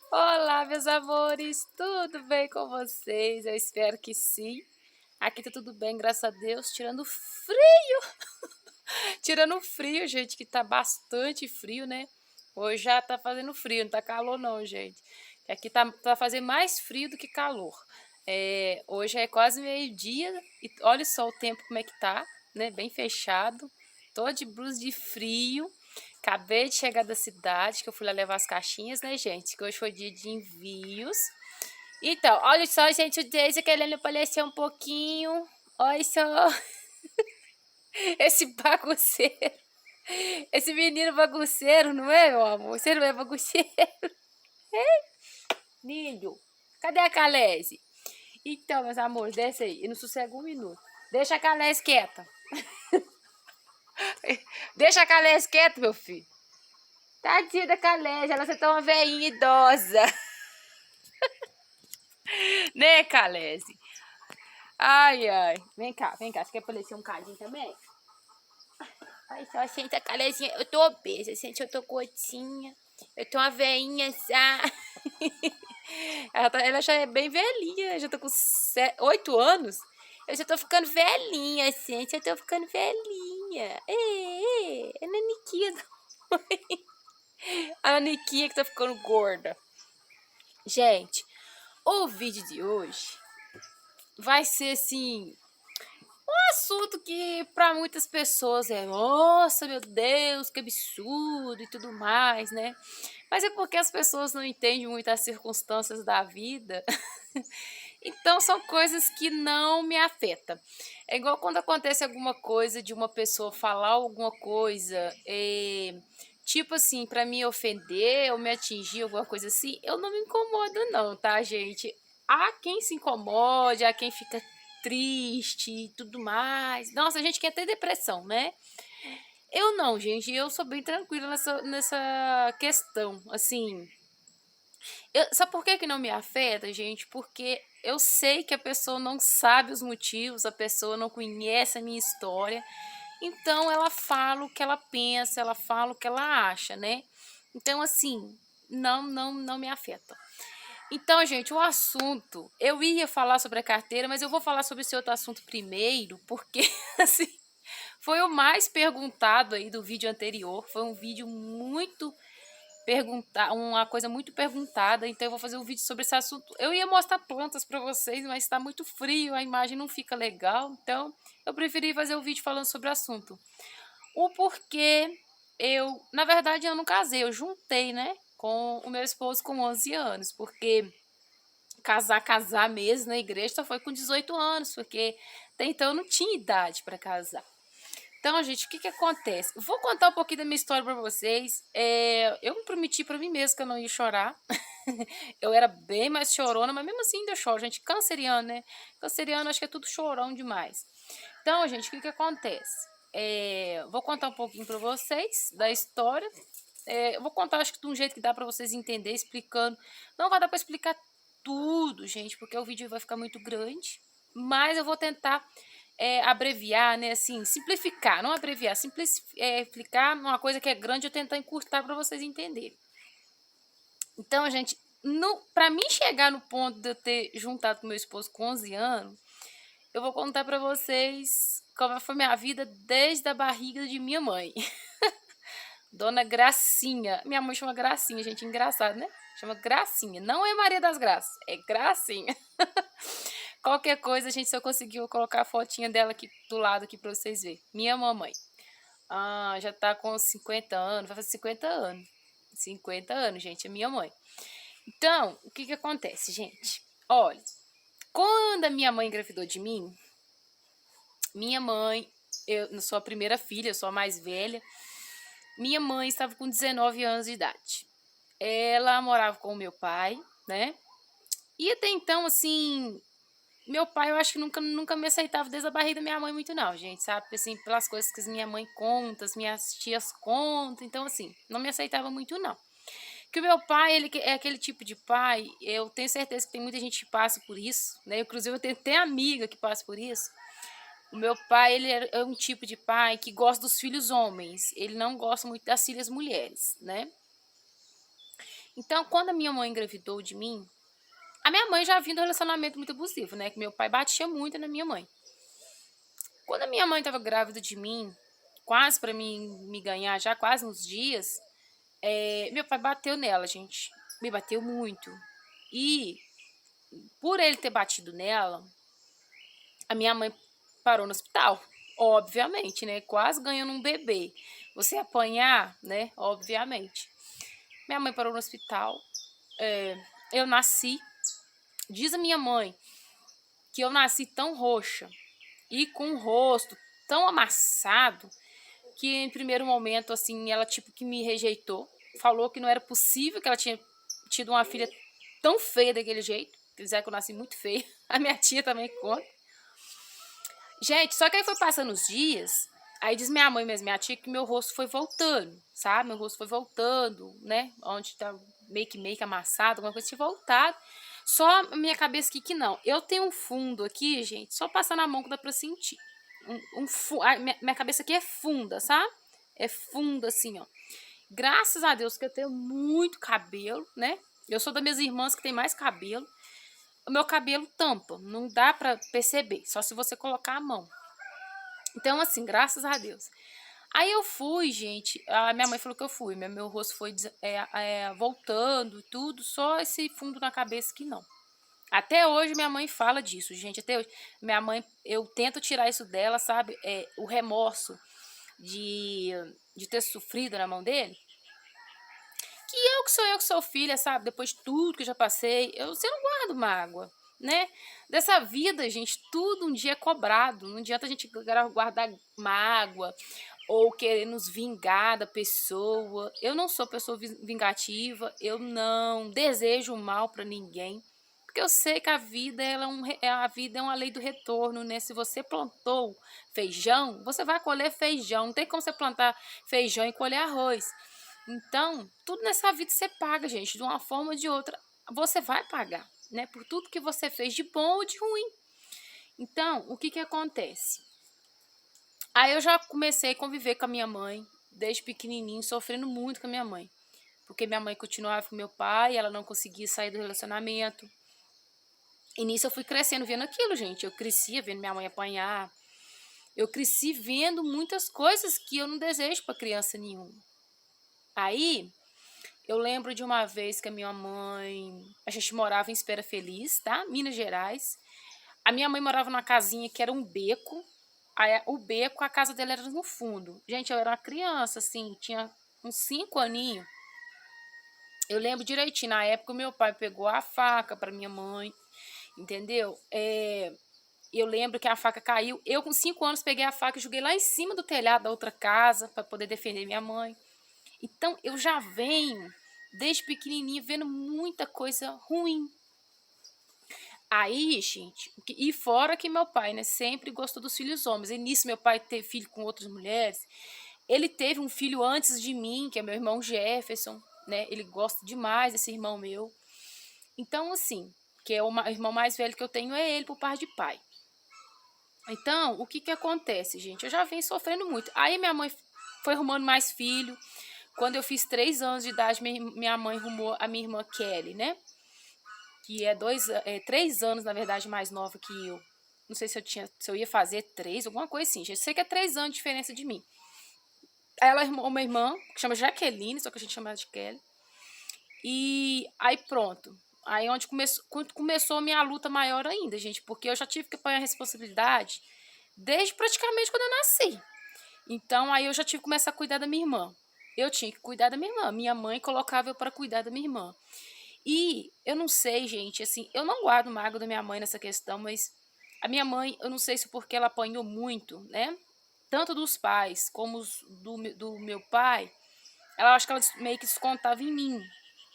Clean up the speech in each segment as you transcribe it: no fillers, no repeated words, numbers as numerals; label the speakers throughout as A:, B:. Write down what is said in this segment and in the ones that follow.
A: Olá, meus amores, tudo bem com vocês? Eu espero que sim. Aqui tá tudo bem, graças a Deus, tirando frio. Tirando o frio, gente, que tá bastante frio, né? Hoje já tá fazendo frio, não tá calor não, gente. Aqui tá fazendo mais frio do que calor. Hoje é quase meio-dia e olha só o tempo como é que tá, né? Bem fechado. Tô de blusa de frio. Acabei de chegar da cidade, que eu fui lá levar as caixinhas, né, gente? Que hoje foi dia de envios. Então, olha só, gente, o Deise querendo aparecer um pouquinho. Olha só esse bagunceiro. Esse menino bagunceiro, não é, meu amor? Você não é bagunceiro? Lindo. Cadê a Calese? Então, meus amores, desce aí. E não sossega um minuto. Deixa a Calese quieta. Deixa a Calese quieta, meu filho. Tadinha da Calese, ela tá uma velhinha idosa. Né, Calese? Ai, ai. Vem cá, vem cá. Você quer aparecer um cadinho também? Ai, só senta a Calezinha. Eu tô obesa, sente, eu tô gordinha. Eu tô uma veinha já. Ela já é bem velhinha, já tô com 8 anos. Eu já tô ficando velhinha, gente. Eu tô ficando velhinha. É a Naniquinha. A Naniquinha que tá ficando gorda. Gente, o vídeo de hoje vai ser assim. Assunto que para muitas pessoas é, nossa, meu Deus, que absurdo e tudo mais, né? Mas é porque as pessoas não entendem muito as circunstâncias da vida. Então são coisas que não me afetam. É igual quando acontece alguma coisa de uma pessoa falar alguma coisa, tipo assim, para me ofender ou me atingir, alguma coisa assim, eu não me incomodo não, tá, gente? Há quem se incomode, há quem fica triste e tudo mais. Nossa, a gente quer ter depressão, né? Eu não, gente, eu sou bem tranquila nessa questão, assim. Sabe por que não me afeta, gente? Porque eu sei que a pessoa não sabe os motivos, a pessoa não conhece a minha história, então ela fala o que ela pensa, ela fala o que ela acha, né? Então, assim, não me afeta. Então, gente, o assunto, eu ia falar sobre a carteira, mas eu vou falar sobre esse outro assunto primeiro, porque, assim, foi o mais perguntado aí do vídeo anterior, foi um vídeo muito perguntar, uma coisa muito perguntada, então eu vou fazer um vídeo sobre esse assunto. Eu ia mostrar plantas para vocês, mas está muito frio, a imagem não fica legal, então eu preferi fazer um vídeo falando sobre o assunto. O porquê na verdade eu não casei, eu juntei, né, com o meu esposo com 11 anos, porque casar mesmo na igreja só foi com 18 anos, porque até então eu não tinha idade para casar. Então, gente, o que que acontece? Vou contar um pouquinho da minha história para vocês. Eu me prometi para mim mesma que eu não ia chorar. Eu era bem mais chorona, mas mesmo assim ainda choro, gente. Canceriano, né? Canceriano, acho que é tudo chorão demais. Então, gente, o que que acontece? Vou contar um pouquinho para vocês da história. Eu vou contar, acho que de um jeito que dá para vocês entenderem, explicando. Não vai dar para explicar tudo, gente, porque o vídeo vai ficar muito grande. Mas eu vou tentar abreviar, né? Assim, simplificar, não abreviar, simplificar uma coisa que é grande, eu tentar encurtar para vocês entenderem. Então, gente, para mim chegar no ponto de eu ter juntado com meu esposo com 11 anos, eu vou contar para vocês como foi minha vida desde a barriga de minha mãe. Dona Gracinha. Minha mãe chama Gracinha, gente, engraçado, né? Chama Gracinha. Não é Maria das Graças, é Gracinha. Qualquer coisa, a gente só conseguiu colocar a fotinha dela aqui do lado aqui para vocês verem. Minha mamãe. Já tá com 50 anos, vai fazer 50 anos. 50 anos, gente, é minha mãe. Então, o que que acontece, gente? Olha, quando a minha mãe engravidou de mim, minha mãe, eu não sou a primeira filha, eu sou a mais velha. Minha mãe estava com 19 anos de idade. Ela morava com o meu pai, né? E até então, assim, meu pai, eu acho que nunca me aceitava desde a barriga da minha mãe muito não, gente, sabe? Assim, pelas coisas que minha mãe conta, as minhas tias contam, então assim, não me aceitava muito não. Que o meu pai, ele é aquele tipo de pai, eu tenho certeza que tem muita gente que passa por isso, né? Inclusive eu tenho até amiga que passa por isso. O meu pai, ele é um tipo de pai que gosta dos filhos homens, ele não gosta muito das filhas mulheres, né? Então, quando a minha mãe engravidou de mim, a minha mãe já vinha do relacionamento muito abusivo, né? Que meu pai batia muito na minha mãe. Quando a minha mãe estava grávida de mim, quase para mim me ganhar, já quase uns dias, meu pai bateu nela, gente. Me bateu muito. E por ele ter batido nela, a minha mãe parou no hospital. Obviamente, né? Quase ganhando um bebê. Você apanhar, né? Obviamente. Minha mãe parou no hospital. Eu nasci. Diz a minha mãe que eu nasci tão roxa e com o rosto tão amassado que em primeiro momento, assim, ela tipo que me rejeitou. Falou que não era possível que ela tinha tido uma filha tão feia daquele jeito. Quer dizer que eu nasci muito feia. A minha tia também conta. Gente, só que aí foi passando os dias, aí diz minha mãe mesmo, minha tia, que meu rosto foi voltando, sabe? Meu rosto foi voltando, né? Onde tá meio que amassado, alguma coisa tinha voltado. Só a minha cabeça aqui que não. Eu tenho um fundo aqui, gente, só passar na mão que dá pra sentir. Minha cabeça aqui é funda, sabe? É funda assim, ó. Graças a Deus que eu tenho muito cabelo, né? Eu sou das minhas irmãs que tem mais cabelo. O meu cabelo tampa, não dá pra perceber, só se você colocar a mão. Então, assim, graças a Deus. Aí eu fui, gente, a minha mãe falou que eu fui, meu rosto foi voltando, tudo, só esse fundo na cabeça que não. Até hoje minha mãe fala disso, gente, até hoje. Minha mãe, eu tento tirar isso dela, sabe, o remorso de ter sofrido na mão dele. Que eu que sou filha, sabe? Depois de tudo que eu já passei, você não guardo mágoa, né? Dessa vida, gente, tudo um dia é cobrado. Não adianta a gente guardar mágoa ou querer nos vingar da pessoa. Eu não sou pessoa vingativa, eu não desejo mal para ninguém. Porque eu sei que a vida, a vida é uma lei do retorno, né? Se você plantou feijão, você vai colher feijão. Não tem como você plantar feijão e colher arroz. Então, tudo nessa vida você paga, gente, de uma forma ou de outra, você vai pagar, né? Por tudo que você fez de bom ou de ruim. Então, o que que acontece? Aí eu já comecei a conviver com a minha mãe, desde pequenininho, sofrendo muito com a minha mãe. Porque minha mãe continuava com meu pai, ela não conseguia sair do relacionamento. E nisso eu fui crescendo vendo aquilo, gente. Eu crescia vendo minha mãe apanhar. Eu cresci vendo muitas coisas que eu não desejo para criança nenhuma. Aí, eu lembro de uma vez que a minha mãe... A gente morava em Espera Feliz, tá? Minas Gerais. A minha mãe morava numa casinha que era um beco. Aí, o beco, a casa dela era no fundo. Gente, eu era uma criança, assim, tinha uns 5 aninhos. Eu lembro direitinho, na época o meu pai pegou a faca para minha mãe, entendeu? Eu lembro que a faca caiu. Eu, com 5 anos, peguei a faca e joguei lá em cima do telhado da outra casa para poder defender minha mãe. Então, eu já venho, desde pequenininha, vendo muita coisa ruim. Aí, gente, e fora que meu pai, né, sempre gostou dos filhos homens. E nisso, meu pai teve filho com outras mulheres. Ele teve um filho antes de mim, que é meu irmão Jefferson, né? Ele gosta demais desse irmão meu. Então, assim, que é o irmão mais velho que eu tenho é ele por parte de pai. Então, o que que acontece, gente? Eu já venho sofrendo muito. Aí minha mãe foi arrumando mais filho. Quando eu fiz 3 anos de idade, minha mãe arrumou a minha irmã Kelly, né? Que é 3 anos, na verdade, mais nova que eu. Não sei se eu ia fazer 3, alguma coisa assim. Eu sei que é 3 anos de diferença de mim. Ela arrumou uma irmã, que chama Jaqueline, só que a gente chama ela de Kelly. E aí pronto. Aí onde começou a minha luta maior ainda, gente. Porque eu já tive que apanhar a responsabilidade desde praticamente quando eu nasci. Então aí eu já tive que começar a cuidar da minha irmã. Eu tinha que cuidar da minha irmã. Minha mãe colocava eu para cuidar da minha irmã. E eu não sei, gente, assim, eu não guardo mágoa da minha mãe nessa questão, mas a minha mãe, eu não sei se porque ela apanhou muito, né? Tanto dos pais como do meu pai, ela acho que ela meio que descontava em mim.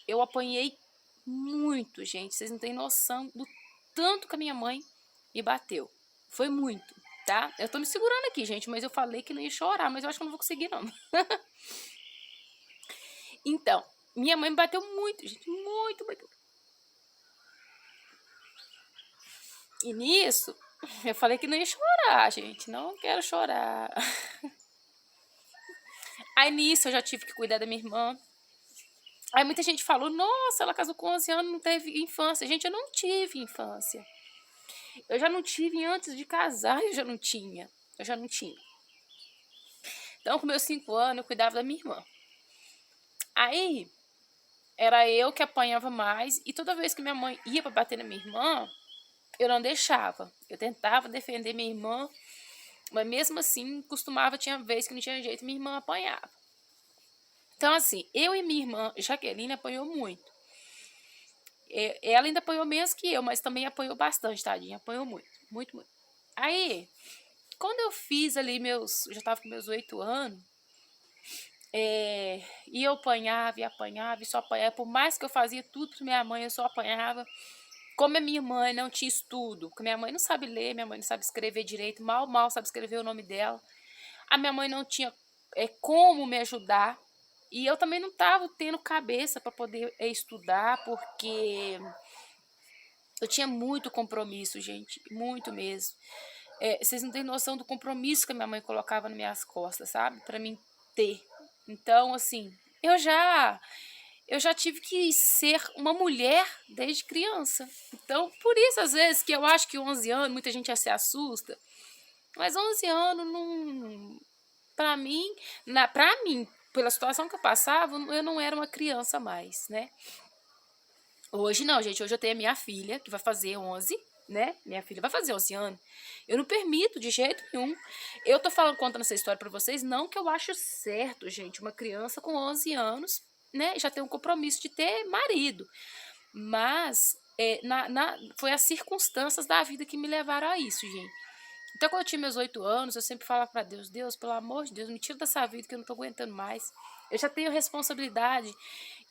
A: Eu apanhei muito, gente. Vocês não têm noção do tanto que a minha mãe me bateu. Foi muito, tá? Eu tô me segurando aqui, gente, mas eu falei que não ia chorar, mas eu acho que eu não vou conseguir, não. Então, minha mãe me bateu muito, gente. Muito, muito. E nisso, eu falei que não ia chorar, gente. Não quero chorar. Aí nisso eu já tive que cuidar da minha irmã. Aí muita gente falou, nossa, ela casou com 11 anos, não teve infância. Gente, eu não tive infância. Eu já não tive antes de casar, eu já não tinha. Eu já não tinha. Então, com meus 5 anos, eu cuidava da minha irmã. Aí, era eu que apanhava mais. E toda vez que minha mãe ia para bater na minha irmã, eu não deixava. Eu tentava defender minha irmã, mas mesmo assim, tinha vez que não tinha jeito, minha irmã apanhava. Então, assim, eu e minha irmã, Jaqueline, apanhou muito. Ela ainda apanhou menos que eu, mas também apanhou bastante, tadinha. Apanhou muito, muito, muito. Aí, quando eu fiz ali já tava com meus 8 anos, e eu apanhava e apanhava e só apanhava. Por mais que eu fazia tudo pra minha mãe, eu só apanhava. Como a minha mãe não tinha estudo, porque minha mãe não sabe ler, minha mãe não sabe escrever direito, mal sabe escrever o nome dela. A minha mãe não tinha como me ajudar. E eu também não estava tendo cabeça para poder estudar, porque eu tinha muito compromisso, gente, muito mesmo. Vocês não têm noção do compromisso que a minha mãe colocava nas minhas costas, sabe? Para mim ter. Então, assim, eu já tive que ser uma mulher desde criança. Então, por isso, às vezes, que eu acho que 11 anos, muita gente já se assusta. Mas 11 anos, não, pra mim, pela situação que eu passava, eu não era uma criança mais, né? Hoje não, gente. Hoje eu tenho a minha filha, que vai fazer 11, né? Minha filha vai fazer 11 anos. Eu não permito de jeito nenhum. Eu tô contando essa história pra vocês, não que eu acho certo, gente, uma criança com 11 anos, né, já tem um compromisso de ter marido. Mas foi as circunstâncias da vida que me levaram a isso, gente. Então, quando eu tinha meus 8 anos, eu sempre falava pra Deus, Deus, pelo amor de Deus, me tira dessa vida que eu não tô aguentando mais. Eu já tenho responsabilidade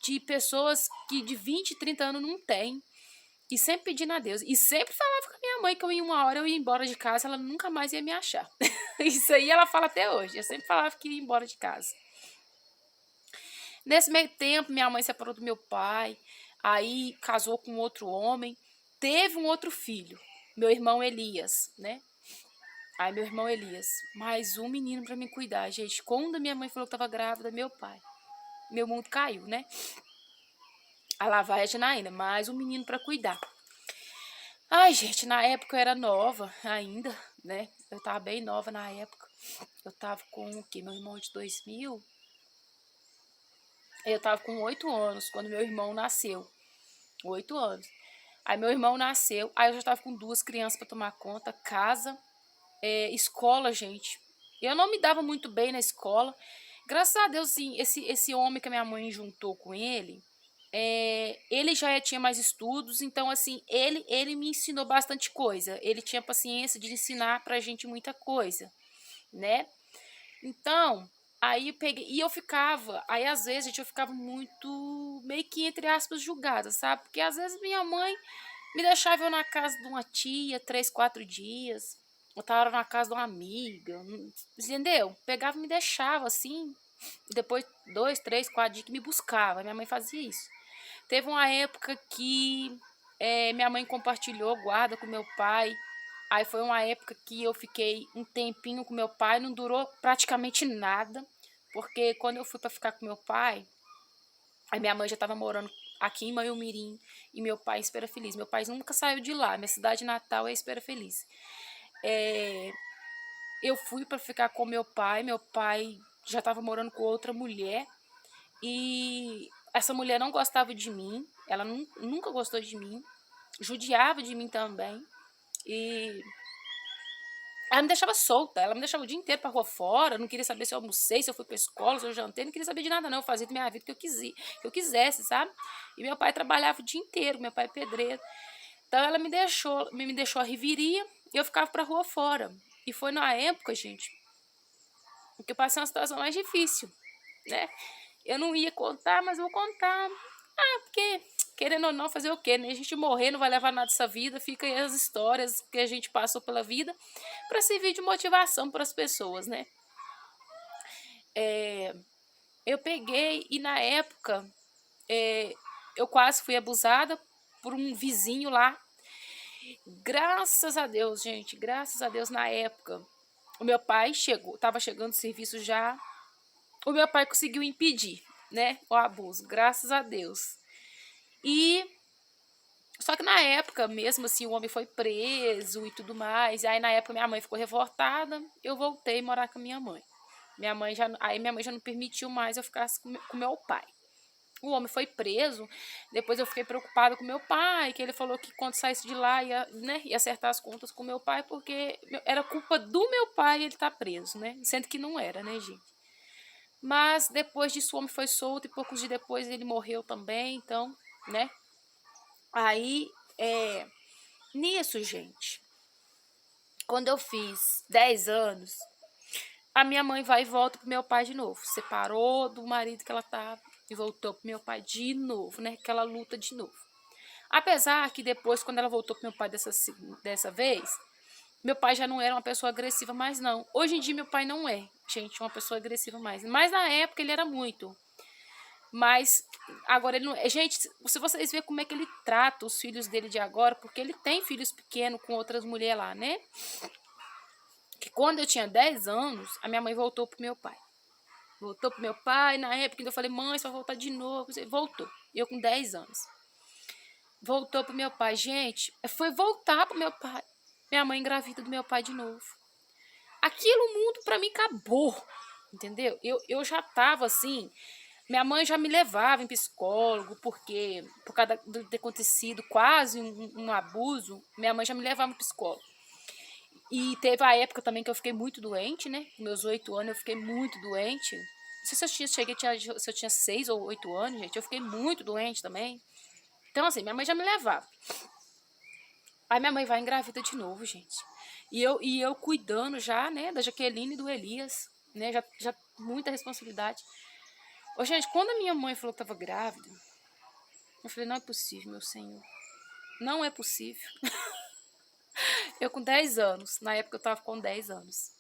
A: de pessoas que de 20, 30 anos não têm. E sempre pedindo a Deus. E sempre falava com a minha mãe que eu ia uma hora, eu ia embora de casa, ela nunca mais ia me achar. Isso aí ela fala até hoje. Eu sempre falava que ia embora de casa. Nesse meio tempo, minha mãe separou do meu pai, aí casou com outro homem, teve um outro filho, meu irmão Elias, né? Aí meu irmão Elias, mais um menino pra me cuidar, gente. Quando a minha mãe falou que tava grávida, meu pai, meu mundo caiu, né? A lá vai a Janaína, mais um menino pra cuidar. Ai, gente, na época eu era nova ainda, né? Eu tava bem nova na época. Eu tava com o quê? Meu irmão de 2000? Eu tava com 8 anos quando meu irmão nasceu. 8 anos. Aí meu irmão nasceu, aí eu já tava com 2 crianças pra tomar conta, casa, escola, gente. Eu não me dava muito bem na escola. Graças a Deus, sim, esse homem que a minha mãe juntou com ele já tinha mais estudos, então assim, ele me ensinou bastante coisa. Ele tinha paciência de ensinar pra gente muita coisa, né? Então, aí eu peguei, e eu ficava, aí às vezes, gente, eu ficava muito, meio que entre aspas, julgada, sabe? Porque às vezes minha mãe me deixava eu na casa de uma tia, 3, 4 dias. Eu tava na casa de uma amiga, entendeu? Pegava e me deixava assim, e depois 2, 3, 4 dias que me buscava. Minha mãe fazia isso. Teve uma época que minha mãe compartilhou guarda com meu pai. Aí foi uma época que eu fiquei um tempinho com meu pai, não durou praticamente nada, porque quando eu fui para ficar com meu pai, a minha mãe já estava morando aqui em Manhumirim e meu pai em Espera Feliz. Meu pai nunca saiu de lá, minha cidade natal é Espera Feliz. Eu fui para ficar com meu pai já estava morando com outra mulher e essa mulher não gostava de mim, ela nunca gostou de mim, judiava de mim também e ela me deixava solta, ela me deixava o dia inteiro pra rua fora, não queria saber se eu almocei, se eu fui pra escola, se eu jantei, não queria saber de nada não, eu fazia da minha vida o que eu quisesse, sabe? E meu pai trabalhava o dia inteiro, meu pai é pedreiro. Então ela me deixou a reviria e eu ficava pra rua fora. E foi na época, gente, que eu passei uma situação mais difícil, né? Eu não ia contar, mas vou contar. Porque, querendo ou não, fazer o quê, né? A gente morrer não vai levar nada dessa vida, fica aí as histórias que a gente passou pela vida para servir de motivação para as pessoas, né? Eu peguei e na época eu quase fui abusada por um vizinho lá. Graças a Deus, gente, graças a Deus, na época, o meu pai estava chegando o serviço já, o meu pai conseguiu impedir. né, o abuso, graças a Deus. E só que na época, mesmo assim, o homem foi preso e tudo mais. E aí na época minha mãe ficou revoltada, eu voltei a morar com a minha mãe. Minha mãe já não permitiu mais eu ficar com meu pai. O homem foi preso, depois eu fiquei preocupada com meu pai, que ele falou que quando saísse de lá ia, né, ia acertar as contas com meu pai, porque era culpa do meu pai ele estar preso, né? Sendo que não era, né, gente? Mas depois disso o homem foi solto e poucos dias depois ele morreu também, então, né? Aí, nisso, gente, quando eu fiz 10 anos, a minha mãe vai e volta pro meu pai de novo. Separou do marido que ela tava e voltou pro meu pai de novo, né? Aquela luta de novo. Apesar que depois, quando ela voltou pro meu pai dessa vez, meu pai já não era uma pessoa agressiva mais, não. Hoje em dia, meu pai não é, gente, uma pessoa agressiva mais. Mas na época ele era muito. Mas agora ele não é. Gente, se vocês verem como é que ele trata os filhos dele de agora, porque ele tem filhos pequenos com outras mulheres lá, né? Que quando eu tinha 10 anos, a minha mãe voltou pro meu pai. Voltou pro meu pai, na época eu falei, mãe, você vai voltar de novo. Voltou. Eu com 10 anos. Voltou pro meu pai. Gente, foi voltar pro meu pai. Minha mãe engravida do meu pai de novo. Aquilo, o mundo pra mim acabou. Entendeu? Eu já tava assim. Minha mãe já me levava em psicólogo, porque por causa de ter acontecido quase um abuso, minha mãe já me levava em psicólogo. E teve a época também que eu fiquei muito doente, né? Com meus 8 anos eu fiquei muito doente. Não sei se eu tinha 6 ou 8 anos, gente. Eu fiquei muito doente também. Então, assim, minha mãe já me levava. Aí minha mãe vai engravida de novo, gente. E eu cuidando já, né, da Jaqueline e do Elias, né? Já muita responsabilidade. Ô, gente, quando a minha mãe falou que tava grávida, eu falei, não é possível, meu Senhor. Não é possível. Eu com 10 anos. Na época eu tava com 10 anos.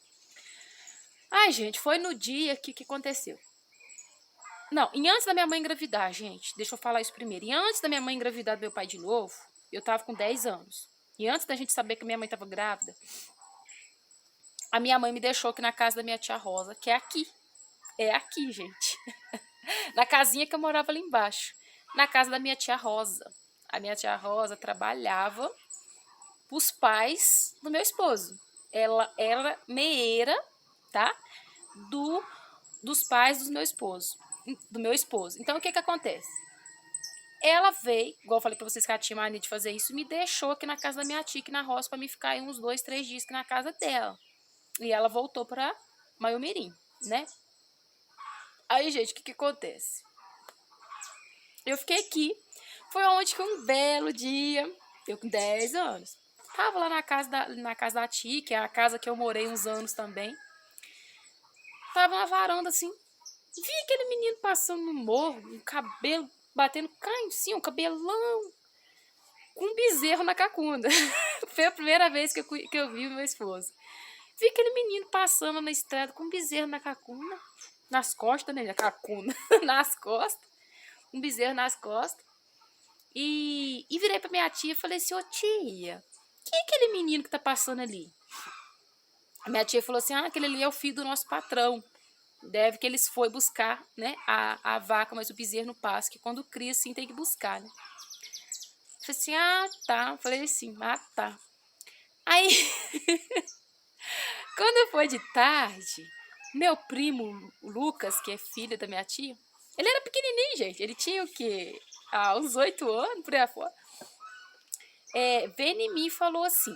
A: Ai, gente, foi no dia que aconteceu. Não, e antes da minha mãe engravidar, gente, deixa eu falar isso primeiro. E antes da minha mãe engravidar do meu pai de novo, eu tava com 10 anos. E antes da gente saber que minha mãe tava grávida, a minha mãe me deixou aqui na casa da minha tia Rosa, que é aqui. É aqui, gente. Na casinha que eu morava ali embaixo. Na casa da minha tia Rosa. A minha tia Rosa trabalhava pros pais do meu esposo. Ela era meeira, tá? Dos pais do meu esposo. Então, o que acontece? Ela veio, igual eu falei pra vocês que ela tinha mania de fazer isso, me deixou aqui na casa da minha tia, aqui na roça, pra me ficar aí uns 2, 3 dias aqui na casa dela. E ela voltou pra Maiomirim, né? Aí, gente, o que acontece? Eu fiquei aqui. Foi onde que um belo dia, eu com 10 anos, tava lá na casa da tia, que é a casa que eu morei uns anos também. Tava na varanda, assim, vi aquele menino passando no morro, um cabelo batendo cá em cima, um cabelão, com um bezerro na cacunda. Foi a primeira vez que eu vi meu esposo. Vi aquele menino passando na estrada com um bezerro na cacunda, nas costas, né? Na cacunda, nas costas, um bezerro nas costas. E virei pra minha tia e falei assim, ô tia, quem é aquele menino que tá passando ali? A minha tia falou assim, aquele ali é o filho do nosso patrão. Deve que eles foi buscar, né, a vaca, mas o bezerro no pasto, que quando cria assim tem que buscar, né? Eu falei assim, tá. Falei assim, tá. Aí, quando foi de tarde, meu primo Lucas, que é filho da minha tia, ele era pequenininho, gente. Ele tinha o quê? Uns 8 anos, por aí fora. Veio em mim e falou assim,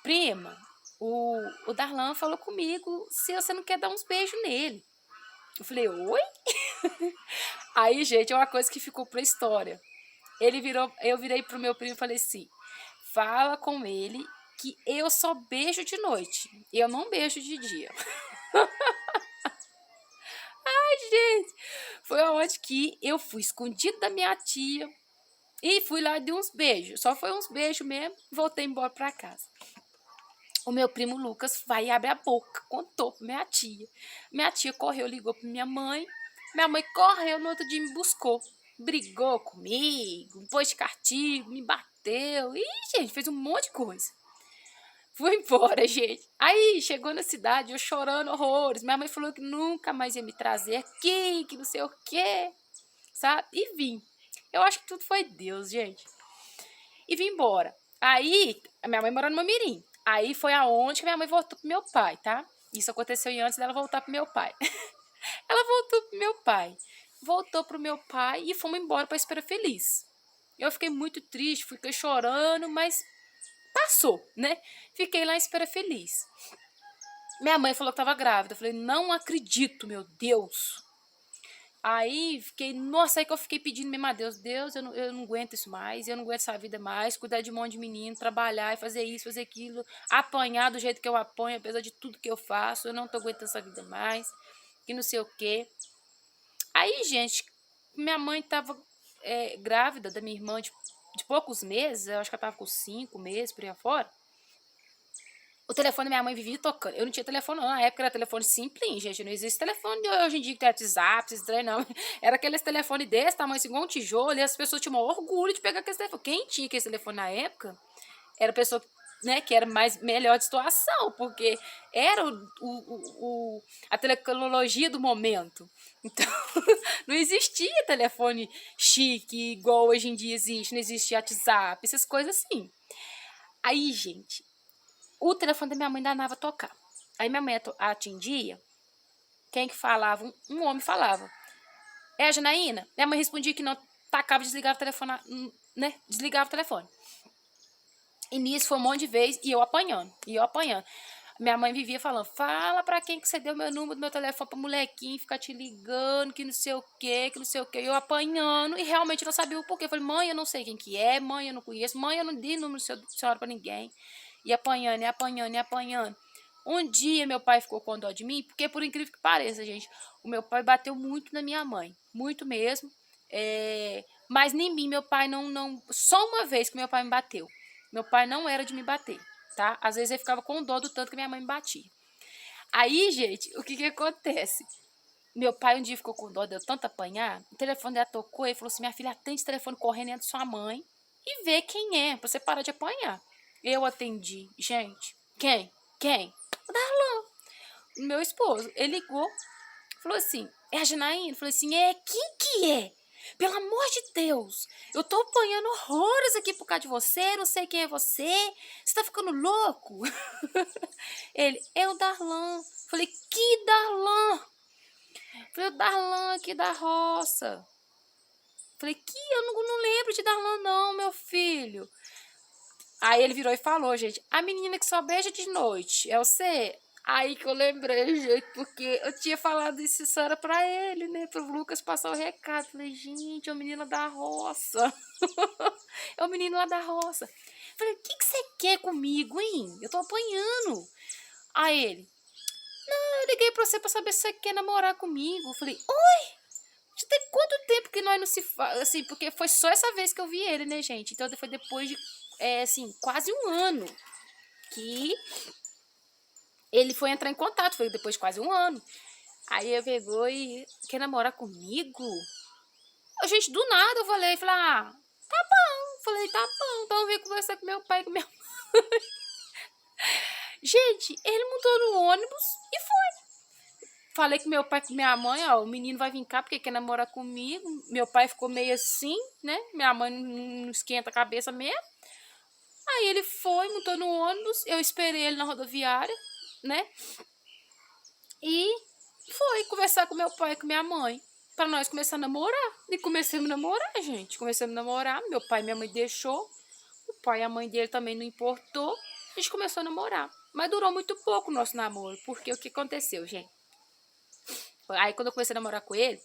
A: prima, o Darlan falou comigo se você não quer dar uns beijos nele. Eu falei, oi? Aí, gente, é uma coisa que ficou pra história. Eu virei pro meu primo e falei assim, fala com ele que eu só beijo de noite, eu não beijo de dia. Ai, gente, foi aonde que eu fui escondido da minha tia e fui lá e dei uns beijos. Só foi uns beijos mesmo, voltei embora pra casa. O meu primo Lucas vai e abre a boca, contou pra minha tia. Minha tia correu, ligou pra minha mãe correu, no outro dia me buscou. Brigou comigo, pôs de castigo, me bateu. Ih, gente, fez um monte de coisa. Fui embora, gente. Aí, chegou na cidade, eu chorando horrores. Minha mãe falou que nunca mais ia me trazer aqui, que não sei o quê, sabe? E vim. Eu acho que tudo foi Deus, gente. E vim embora. Aí, a minha mãe mora no Mamirim. Aí foi aonde que minha mãe voltou pro meu pai, tá? Isso aconteceu antes dela voltar pro meu pai. Ela voltou pro meu pai. Voltou pro meu pai e fomos embora pra Espera Feliz. Eu fiquei muito triste, fiquei chorando, mas passou, né? Fiquei lá em Espera Feliz. Minha mãe falou que tava grávida. Eu falei, não acredito, meu Deus. Aí fiquei, nossa, aí que eu fiquei pedindo mesmo a Deus, Deus, eu não aguento isso mais, eu não aguento essa vida mais, cuidar de um monte de menino, trabalhar e fazer isso, fazer aquilo, apanhar do jeito que eu apanho, apesar de tudo que eu faço, eu não tô aguentando essa vida mais, que não sei o quê. Aí, gente, minha mãe tava grávida da minha irmã de poucos meses, eu acho que ela tava com 5 meses, por aí afora. O telefone da minha mãe vivia tocando. Eu não tinha telefone, não. Na época era telefone simples, gente. Não existe telefone de hoje em dia que tem WhatsApp, esses trem, não. Era aqueles telefone desse tamanho, assim, igual um tijolo, e as pessoas tinham orgulho de pegar aquele telefone. Quem tinha aquele telefone na época era a pessoa, né, que era mais melhor de situação, porque era a tecnologia do momento. Então, não existia telefone chique igual hoje em dia existe, não existia WhatsApp, essas coisas assim. Aí, gente, o telefone da minha mãe danava a tocar. Aí minha mãe atendia, quem que falava? Um homem falava. É a Janaína? Minha mãe respondia que não, tacava e desligava o telefone, né? Desligava o telefone. E nisso foi um monte de vez, e eu apanhando. Minha mãe vivia falando, fala pra quem que você deu meu número do meu telefone pra molequinho ficar te ligando, que não sei o que, que não sei o que. Eu apanhando, e realmente não sabia o porquê. Eu falei, mãe, eu não sei quem que é, mãe, eu não conheço, mãe, eu não dei número da senhora pra ninguém. E apanhando, e apanhando, e apanhando. Um dia meu pai ficou com dó de mim, porque por incrível que pareça, gente, o meu pai bateu muito na minha mãe, muito mesmo. Mas em mim, meu pai não. Só uma vez que meu pai me bateu. Meu pai não era de me bater, tá? Às vezes ele ficava com dó do tanto que minha mãe me batia. Aí, gente, o que que acontece? Meu pai um dia ficou com dó, deu tanto apanhar, o telefone dela tocou e falou assim, minha filha, atende o telefone correndo dentro de sua mãe e vê quem é, pra você parar de apanhar. Eu atendi. Gente, quem? O Darlan, meu esposo. Ele ligou, falou assim, é a Janaína? Falei assim, quem que é? Pelo amor de Deus, eu tô apanhando horrores aqui por causa de você, não sei quem é você, você tá ficando louco? Ele, é o Darlan. Falei, que Darlan? Falei, o Darlan aqui da roça. Falei, que eu não lembro de Darlan não, meu filho. Aí ele virou e falou, gente, a menina que só beija de noite, é você? Aí que eu lembrei, gente, porque eu tinha falado isso era pra ele, né? Pro Lucas passar o recado. Falei, gente, é o menino da roça. É o menino lá da roça. Falei, o que você quer comigo, hein? Eu tô apanhando. Aí ele, não, eu liguei pra você pra saber se você quer namorar comigo. Falei, oi? Já tem quanto tempo que nós não se fala, assim, porque foi só essa vez que eu vi ele, né, gente? Então foi depois de, assim, quase um ano que ele foi entrar em contato, foi depois de quase um ano. Aí eu pegou e quer namorar comigo? A gente, do nada, eu falei, tá bom. Falei, tá bom, então eu vim conversar com meu pai e com minha mãe. Gente, ele montou no ônibus e foi. Falei com meu pai e com minha mãe, ó, o menino vai vir cá porque quer namorar comigo. Meu pai ficou meio assim, né? Minha mãe não esquenta a cabeça mesmo. Aí ele foi, montou no ônibus, eu esperei ele na rodoviária, né? E foi conversar com meu pai e com minha mãe. Pra nós começar a namorar. E comecemos a namorar, gente. Começamos a namorar. Meu pai e minha mãe deixou. O pai e a mãe dele também não importou. A gente começou a namorar. Mas durou muito pouco o nosso namoro. Porque o que aconteceu, gente? Aí quando eu comecei a namorar com ele,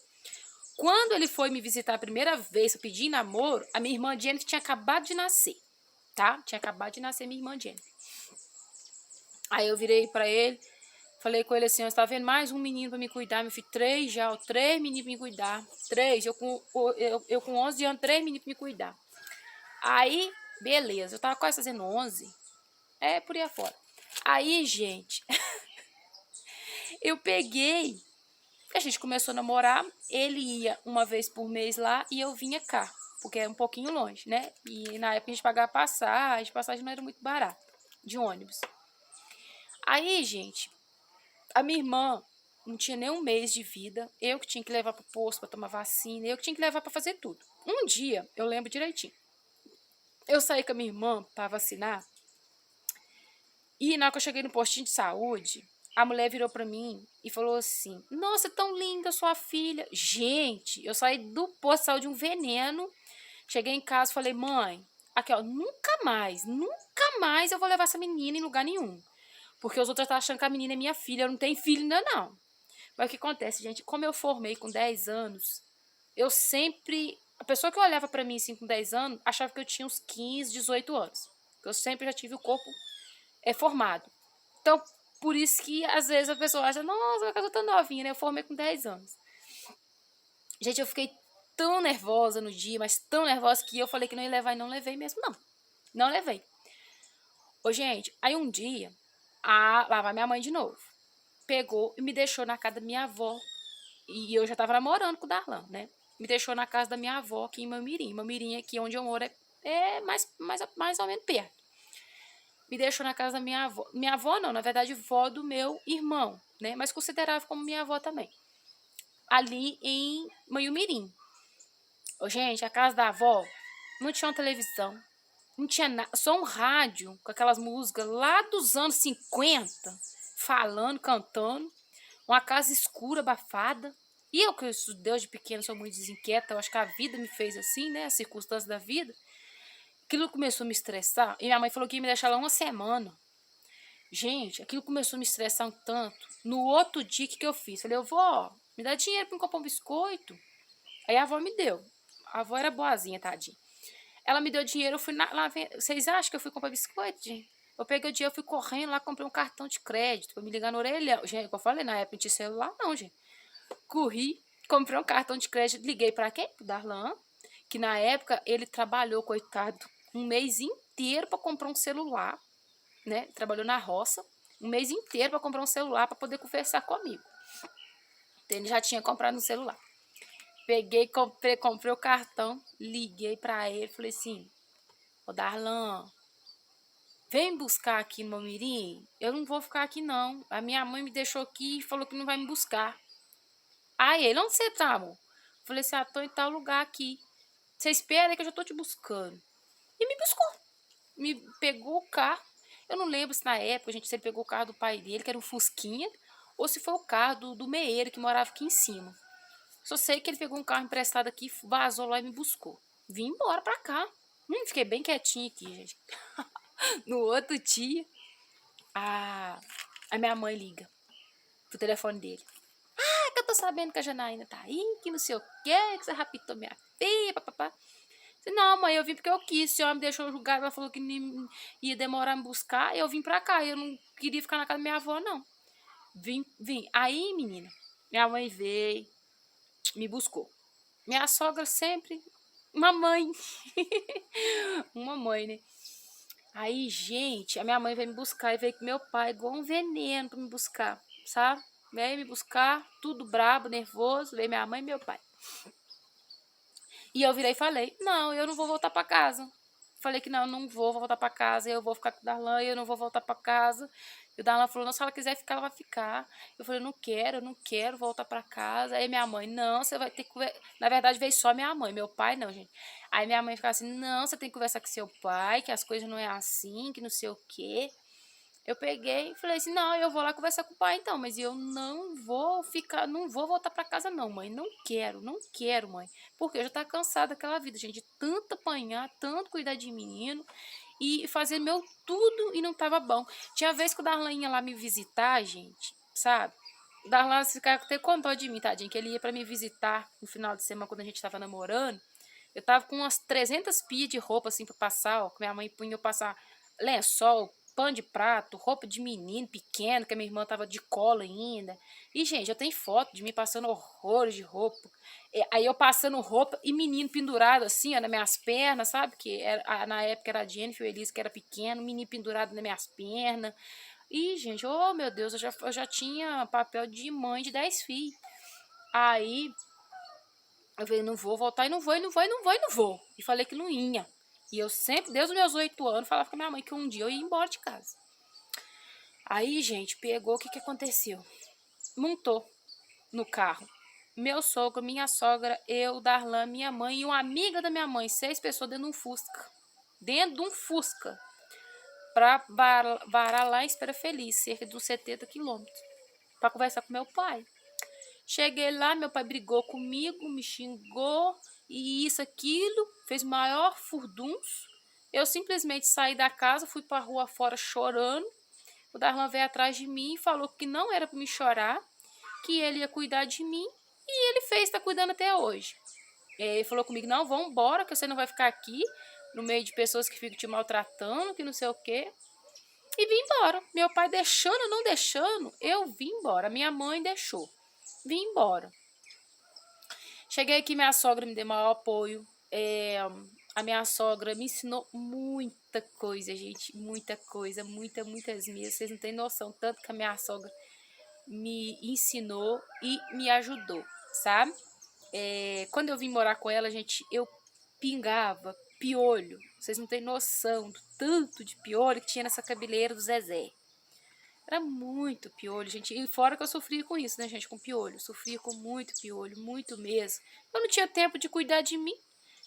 A: quando ele foi me visitar a primeira vez, eu pedi namoro, a minha irmã Jennifer tinha acabado de nascer. Tá? Tinha acabado de nascer minha irmã Jennifer. Aí eu virei pra ele. Falei com ele assim, você tá vendo mais um menino pra me cuidar, meu filho, 3 já, 3 meninos pra me cuidar, 3, eu com 11 anos, 3 meninos pra me cuidar. Aí, beleza, eu tava quase fazendo 11, por aí afora. Aí, gente, eu peguei, a gente começou a namorar, ele ia uma vez por mês lá e eu vinha cá, porque é um pouquinho longe, né? E na época a gente pagava passagem não era muito barato, de ônibus. Aí, gente, a minha irmã não tinha nem um mês de vida. Eu que tinha que levar pro posto pra tomar vacina. Eu que tinha que levar pra fazer tudo. Um dia, eu lembro direitinho. Eu saí com a minha irmã pra vacinar. E na hora que eu cheguei no postinho de saúde, a mulher virou pra mim e falou assim: Nossa, é tão linda sua filha. Gente, eu saí do posto de saúde um veneno. Cheguei em casa e falei: Mãe, aqui ó, nunca mais eu vou levar essa menina em lugar nenhum. Porque os outros estão achando que a menina é minha filha. Eu não tenho filho ainda não. Mas o que acontece, gente? Como eu formei com 10 anos, eu sempre... A pessoa que olhava pra mim assim com 10 anos, achava que eu tinha uns 15, 18 anos. Eu sempre já tive o corpo formado. Então, por isso que às vezes a pessoa acha, nossa, eu tô tão novinha, né? Eu formei com 10 anos. Gente, eu fiquei tão nervosa no dia, mas tão nervosa que eu falei que não ia levar e não levei mesmo, não. Não levei. Ô, gente, aí um dia, lá vai minha mãe de novo. Pegou e me deixou na casa da minha avó. E eu já tava namorando com o Darlan, né? Me deixou na casa da minha avó aqui em Mamirim. Mamirim aqui onde eu moro é mais ou menos perto. Me deixou na casa da minha avó. Minha avó não, na verdade, vó do meu irmão, né? Mas considerável como minha avó também. Ali em Manhumirim. Ô, gente, a casa da avó não tinha uma televisão. Não tinha nada, só um rádio com aquelas músicas lá dos anos 50, falando, cantando. Uma casa escura, abafada. E eu, que desde pequeno sou muito desinquieta, eu acho que a vida me fez assim, né? As circunstâncias da vida. Aquilo começou a me estressar. E minha mãe falou que ia me deixar lá uma semana. Gente, aquilo começou a me estressar um tanto. No outro dia, o que eu fiz? Falei, vó, me dá dinheiro pra eu comprar um biscoito. Aí a avó me deu. A avó era boazinha, tadinha. Ela me deu dinheiro, eu fui lá. Vocês acham que eu fui comprar biscoito, gente? Eu peguei o dinheiro, eu fui correndo lá, comprei um cartão de crédito pra me ligar no orelhão. Gente, eu falei, na época não tinha celular, não, gente. Corri, comprei um cartão de crédito, liguei pra quem? Pro Darlan, que na época ele trabalhou, coitado, um mês inteiro pra comprar um celular, né? Trabalhou na roça, um mês inteiro pra comprar um celular pra poder conversar comigo. Então, ele já tinha comprado um celular. Peguei, comprei o cartão, liguei pra ele, falei assim, ô Darlan, vem buscar aqui no Mamirim? Eu não vou ficar aqui não. A minha mãe me deixou aqui e falou que não vai me buscar. Aí ele, onde você tá, amor? Falei assim, tô em tal lugar aqui. Você espera aí que eu já tô te buscando. E me buscou. Me pegou o carro. Eu não lembro se na época, se ele pegou o carro do pai dele, que era um Fusquinha, ou se foi o carro do meeiro que morava aqui em cima. Só sei que ele pegou um carro emprestado aqui, vazou lá e me buscou. Vim embora pra cá. Fiquei bem quietinha aqui, gente. No outro dia, a minha mãe liga pro telefone dele. Que eu tô sabendo que a Janaína tá aí, que não sei o que você raptou minha filha, papapá. Não, mãe, eu vim porque eu quis. Se ela me deixou julgar, ela falou que ia demorar a me buscar, eu vim pra cá. Eu não queria ficar na casa da minha avó, não. Vim. Aí, menina, minha mãe veio, me buscou. Minha sogra sempre, uma mãe. Uma mãe, né? Aí, gente, a minha mãe veio me buscar e veio com meu pai, igual um veneno pra me buscar, sabe? Veio me buscar, tudo brabo, nervoso, veio minha mãe e meu pai. E eu virei e falei, não, eu não vou voltar pra casa. Falei que não vou voltar pra casa, eu vou ficar com o Darlan, eu não vou voltar pra casa. E o Darlan falou, não, se ela quiser ficar, ela vai ficar. Eu falei, eu não quero voltar pra casa. Aí minha mãe, não, você vai ter que... Na verdade, veio só minha mãe, meu pai não, gente. Aí minha mãe ficava assim, não, você tem que conversar com seu pai, que as coisas não é assim, que não sei o quê. Eu peguei e falei assim, não, eu vou lá conversar com o pai então, mas eu não vou ficar, não vou voltar pra casa não, mãe, não quero, mãe. Porque eu já tava cansada daquela vida, gente, de tanto apanhar, tanto cuidar de menino e fazer meu tudo e não tava bom. Tinha vez que o Darlan ia lá me visitar, gente, sabe? O Darlan ficava até com dó de mim, tadinho, que ele ia pra me visitar no final de semana quando a gente tava namorando. Eu tava com umas 300 pias de roupa assim pra passar, ó, que minha mãe punha eu passar lençol, pano de prato, roupa de menino pequeno, que a minha irmã tava de cola ainda. E, gente, eu tenho foto de mim passando horrores de roupa. Aí eu passando roupa e menino pendurado assim, ó, nas minhas pernas, sabe? Que era, na época era a Jennifer e o Elise, que era pequeno, menino pendurado nas minhas pernas. E, gente, oh meu Deus, eu já tinha papel de mãe de 10 filhos. Aí eu falei, não vou voltar e não vou, e não vou, e não vou, e não vou. E falei que não ia. E eu sempre, desde os meus 8 anos, falava com a minha mãe que um dia eu ia embora de casa. Aí, gente, pegou, o que que aconteceu? Montou no carro. Meu sogro, minha sogra, eu, Darlan, minha mãe e uma amiga da minha mãe. 6 pessoas dentro de um Fusca. Dentro de um Fusca. Pra varar lá em Espera Feliz, cerca de uns 70 quilômetros. Pra conversar com meu pai. Cheguei lá, meu pai brigou comigo, me xingou. E isso, aquilo. Fez maior furdunço. Eu simplesmente saí da casa, fui pra rua fora chorando. O Darlan veio atrás de mim e falou que não era pra me chorar, que ele ia cuidar de mim, e ele fez, tá cuidando até hoje. Ele falou comigo, não, vamos embora, que você não vai ficar aqui, no meio de pessoas que ficam te maltratando, que não sei o quê. E vim embora. Meu pai deixando ou não deixando, eu vim embora. Minha mãe deixou. Vim embora. Cheguei aqui, minha sogra me deu maior apoio. A minha sogra me ensinou muita coisa, gente. Muita coisa, muitas mesmo. Vocês não têm noção, tanto que a minha sogra me ensinou e me ajudou, sabe? Quando eu vim morar com ela, gente, eu pingava piolho. Vocês não têm noção do tanto de piolho que tinha nessa cabeleira do Zezé. Era muito piolho, gente. E fora que eu sofria com isso, né, gente? Com piolho. Sofria com muito piolho, muito mesmo. Eu não tinha tempo de cuidar de mim.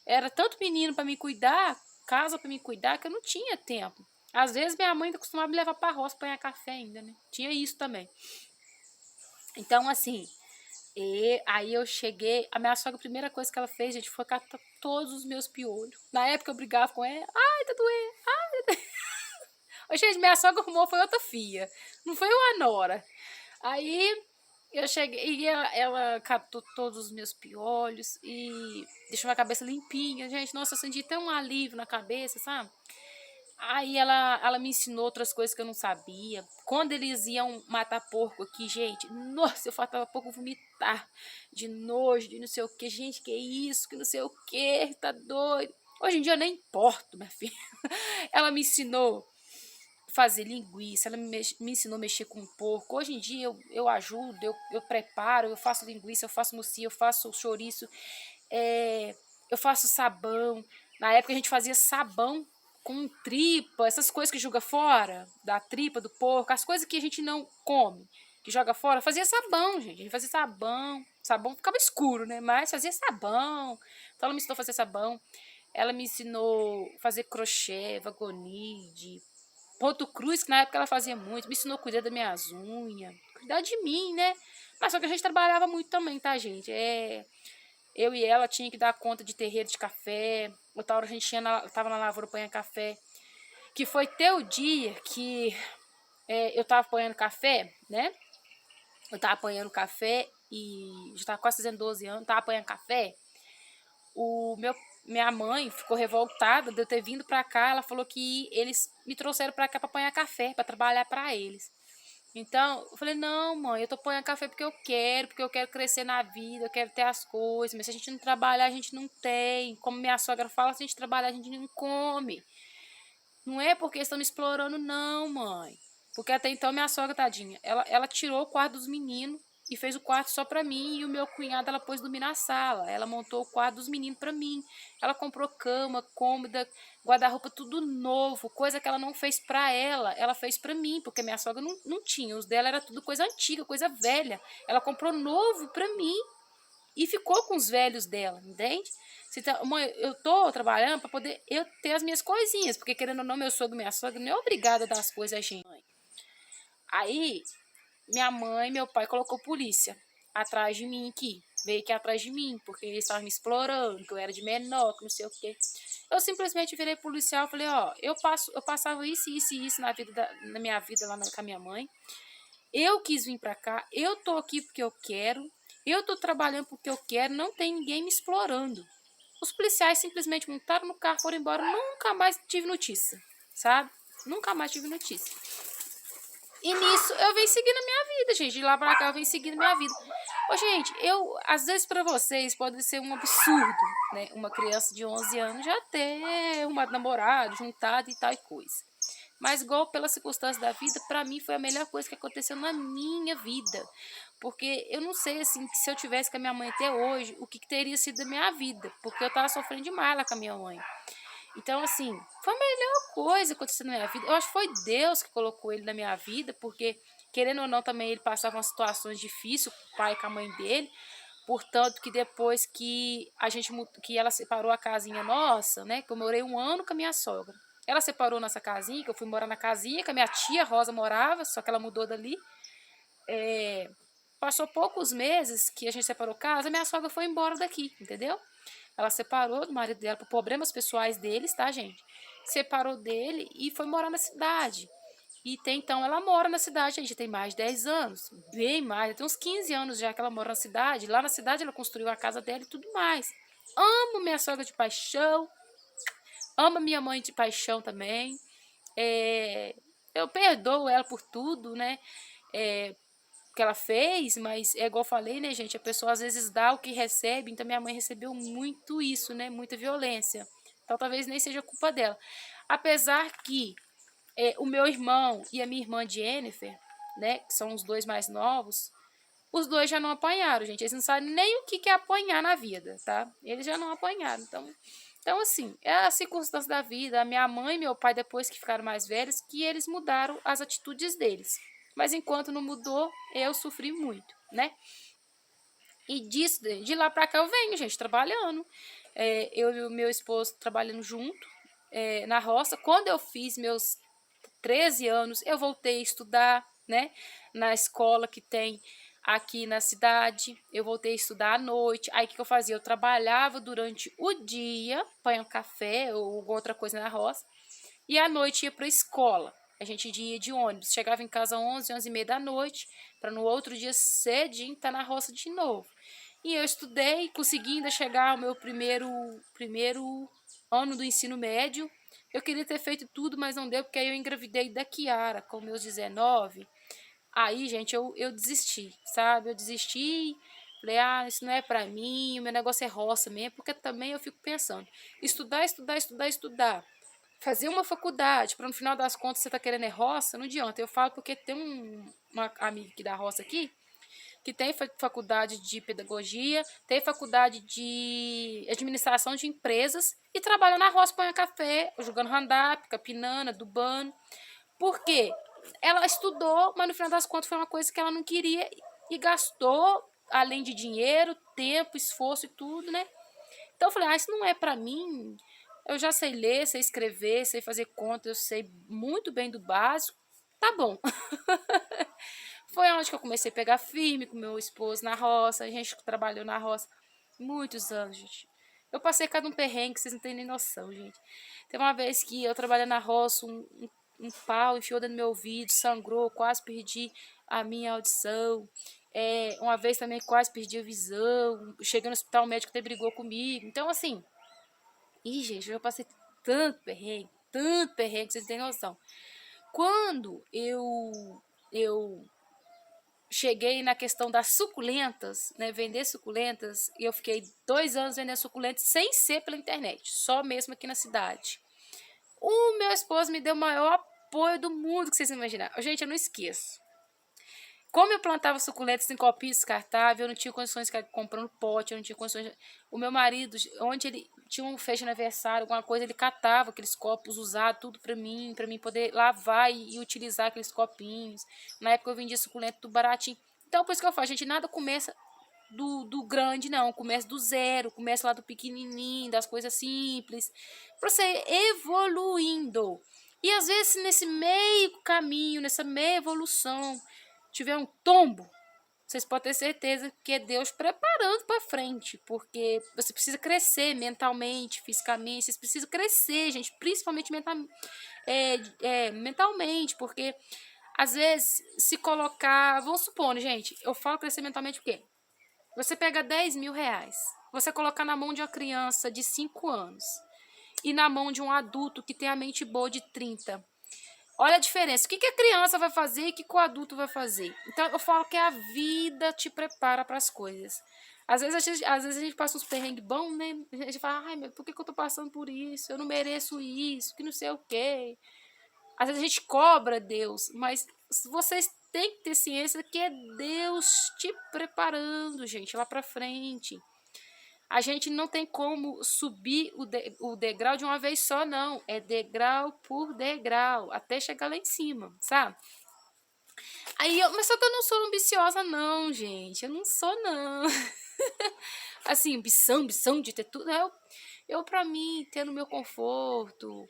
A: Era tanto menino para me cuidar, casa para me cuidar, que eu não tinha tempo. Às vezes minha mãe ainda costumava me levar pra roça pra ganhar café ainda, né? Tinha isso também. Então, assim, aí eu cheguei, a minha sogra, a primeira coisa que ela fez, gente, foi catar todos os meus piolhos. Na época eu brigava com ela, ai, tá doendo, ai, tá doendo. Ô, gente, minha sogra arrumou, foi outra filha, não foi uma nora. Aí eu cheguei, e ela catou todos os meus piolhos e deixou minha cabeça limpinha, gente, nossa, eu senti tão um alívio na cabeça, sabe? Aí ela me ensinou outras coisas que eu não sabia. Quando eles iam matar porco aqui, gente, nossa, eu faltava pouco vomitar de nojo, de não sei o que, gente, que isso, que não sei o que, tá doido. Hoje em dia eu nem importo, minha filha. Ela me ensinou a fazer linguiça, ela me ensinou a mexer com porco. Hoje em dia eu ajudo, eu preparo, eu faço linguiça, eu faço mousse, eu faço chouriço, eu faço sabão. Na época a gente fazia sabão com tripa, essas coisas que joga fora, da tripa do porco, as coisas que a gente não come, que joga fora, fazia sabão, gente. A gente fazia sabão ficava escuro, né? Mas fazia sabão. Então ela me ensinou a fazer sabão. Ela me ensinou a fazer crochê, vagonide, ponto cruz, que na época ela fazia muito. Me ensinou a cuidar das minhas unhas, cuidar de mim, né? Mas só que a gente trabalhava muito também, tá, gente? Eu e ela tinha que dar conta de terreiro de café. Outra hora a gente tava na lavoura apanhando café. Que foi ter o dia que eu tava apanhando café, né? Eu tava apanhando café e já tava quase fazendo 12 anos, tava apanhando café. Minha mãe ficou revoltada de eu ter vindo pra cá. Ela falou que eles me trouxeram pra cá pra apanhar café, pra trabalhar pra eles. Então, eu falei, não, mãe, eu tô apanhando café porque eu quero crescer na vida, eu quero ter as coisas, mas se a gente não trabalhar, a gente não tem. Como minha sogra fala, se a gente trabalhar, a gente não come. Não é porque estão me explorando, não, mãe. Porque até então minha sogra, tadinha, ela tirou o quarto dos meninos e fez o quarto só pra mim, e o meu cunhado ela pôs dormir na sala. Ela montou o quarto dos meninos pra mim. Ela comprou cama, cômoda, guarda-roupa, tudo novo, coisa que ela não fez pra ela fez pra mim, porque minha sogra não tinha. Os dela era tudo coisa antiga, coisa velha. Ela comprou novo pra mim e ficou com os velhos dela, entende? Mãe, eu tô trabalhando pra poder eu ter as minhas coisinhas, porque querendo ou não, meu sogro e minha sogra não é obrigada a dar as coisas a gente. Aí, minha mãe e meu pai colocou polícia atrás de mim aqui. Veio aqui atrás de mim, porque eles estavam me explorando, que eu era de menor, que não sei o quê. Eu simplesmente virei policial e falei, ó, eu passava isso, isso e isso na minha vida lá com a minha mãe. Eu quis vir pra cá, eu tô aqui porque eu quero, eu tô trabalhando porque eu quero, não tem ninguém me explorando. Os policiais simplesmente montaram no carro, foram embora, nunca mais tive notícia, sabe? Nunca mais tive notícia. E nisso eu venho seguindo a minha vida, gente. De lá pra cá eu venho seguindo a minha vida. Ô, gente, às vezes pra vocês pode ser um absurdo, né? Uma criança de 11 anos já ter um namorado, juntado e tal e coisa. Mas igual pela circunstância da vida, pra mim foi a melhor coisa que aconteceu na minha vida. Porque eu não sei, assim, que se eu tivesse com a minha mãe até hoje, o que teria sido da minha vida. Porque eu tava sofrendo demais lá com a minha mãe. Então, assim, foi a melhor coisa que aconteceu na minha vida. Eu acho que foi Deus que colocou ele na minha vida, porque, querendo ou não, também ele passava umas situações difíceis com o pai e com a mãe dele. Portanto, que depois que que ela separou a casinha nossa, né? Que eu morei 1 ano com a minha sogra. Ela separou nossa casinha, que eu fui morar na casinha, que a minha tia Rosa morava, só que ela mudou dali. Passou poucos meses que a gente separou casa, minha sogra foi embora daqui, entendeu? Ela separou do marido dela por problemas pessoais deles, tá, gente? Separou dele e foi morar na cidade. E então ela mora na cidade, a gente tem mais de 10 anos, bem mais, tem uns 15 anos já que ela mora na cidade. Lá na cidade ela construiu a casa dela e tudo mais. Amo minha sogra de paixão, amo minha mãe de paixão também. Eu perdoo ela por tudo, né? Que ela fez, mas é igual eu falei, né, gente? A pessoa às vezes dá o que recebe, então minha mãe recebeu muito isso, né? Muita violência. Então talvez nem seja culpa dela. Apesar que o meu irmão e a minha irmã Jennifer, né, que são os dois mais novos, os dois já não apanharam, gente. Eles não sabem nem o que é apanhar na vida, tá? Eles já não apanharam. Então, assim, é a circunstância da vida. A minha mãe e meu pai, depois que ficaram mais velhos, que eles mudaram as atitudes deles. Mas enquanto não mudou, eu sofri muito, né? E de lá pra cá eu venho, gente, trabalhando. Eu e o meu esposo trabalhando junto, na roça. Quando eu fiz meus 13 anos, eu voltei a estudar, né? Na escola que tem aqui na cidade. Eu voltei a estudar à noite. Aí o que eu fazia? Eu trabalhava durante o dia, apanhando café ou outra coisa na roça. E à noite ia para a escola. A gente ia de ônibus. Chegava em casa às 11, 11h30 da noite, para no outro dia cedinho estar na roça de novo. E eu estudei, consegui ainda chegar ao meu primeiro ano do ensino médio. Eu queria ter feito tudo, mas não deu, porque aí eu engravidei da Kiara com meus 19. Aí, gente, eu desisti, sabe? Eu desisti, falei, isso não é pra mim, o meu negócio é roça mesmo, porque também eu fico pensando, estudar, estudar, estudar, estudar, fazer uma faculdade, para no final das contas você tá querendo é roça, não adianta. Eu falo porque tem uma amiga aqui da roça aqui, que tem faculdade de pedagogia, tem faculdade de administração de empresas e trabalha na roça, põe café, jogando handap, capinando, adubando. Por quê? Ela estudou, mas no final das contas foi uma coisa que ela não queria e gastou, além de dinheiro, tempo, esforço e tudo, né? Então eu falei, isso não é pra mim. Eu já sei ler, sei escrever, sei fazer conta, eu sei muito bem do básico. Tá bom. Foi onde que eu comecei a pegar firme com meu esposo na roça. A gente trabalhou na roça muitos anos, gente. Eu passei cada um perrengue, vocês não têm nem noção, gente. Teve uma vez que eu trabalhando na roça, um pau enfiou dentro do meu ouvido, sangrou, quase perdi a minha audição. Uma vez também quase perdi a visão. Cheguei no hospital, o médico até brigou comigo. Então, assim, gente, eu passei tanto perrengue, vocês não têm noção. Quando eu cheguei na questão das suculentas, né, vender suculentas, e eu fiquei 2 anos vendendo suculentas sem ser pela internet, só mesmo aqui na cidade. O meu esposo me deu o maior apoio do mundo que vocês imaginam. Gente, eu não esqueço. Como eu plantava suculentas em copinho descartável, eu não tinha condições de ficar comprando pote, eu não tinha condições. O meu marido, onde ele tinha um festa de aniversário, alguma coisa, ele catava aqueles copos usados, tudo para mim poder lavar e utilizar aqueles copinhos. Na época eu vendia suculento tudo baratinho. Então, por isso que eu falo, gente, nada começa do grande, não. Começa do zero, começa lá do pequenininho, das coisas simples, para você evoluindo. E às vezes nesse meio caminho, nessa meia evolução, tiver um tombo, vocês podem ter certeza que é Deus preparando para frente, porque você precisa crescer mentalmente, fisicamente, vocês precisam crescer, gente, principalmente mentalmente, porque às vezes se colocar, vamos supor, gente, eu falo crescer mentalmente porque você pega 10 mil reais, você colocar na mão de uma criança de 5 anos e na mão de um adulto que tem a mente boa de 30. Olha a diferença. O que a criança vai fazer e o que o adulto vai fazer. Então, eu falo que a vida te prepara para as coisas. Às vezes a gente passa uns perrengues bons, né? A gente fala, meu, por que eu tô passando por isso? Eu não mereço isso, que não sei o quê. Às vezes a gente cobra Deus, mas vocês têm que ter ciência que é Deus te preparando, gente, lá pra frente. A gente não tem como subir o degrau de uma vez só, não. É degrau por degrau, até chegar lá em cima, sabe? Mas só que eu não sou ambiciosa, não, gente. Eu não sou, não. Assim, ambição de ter tudo. Eu pra mim, tendo meu conforto,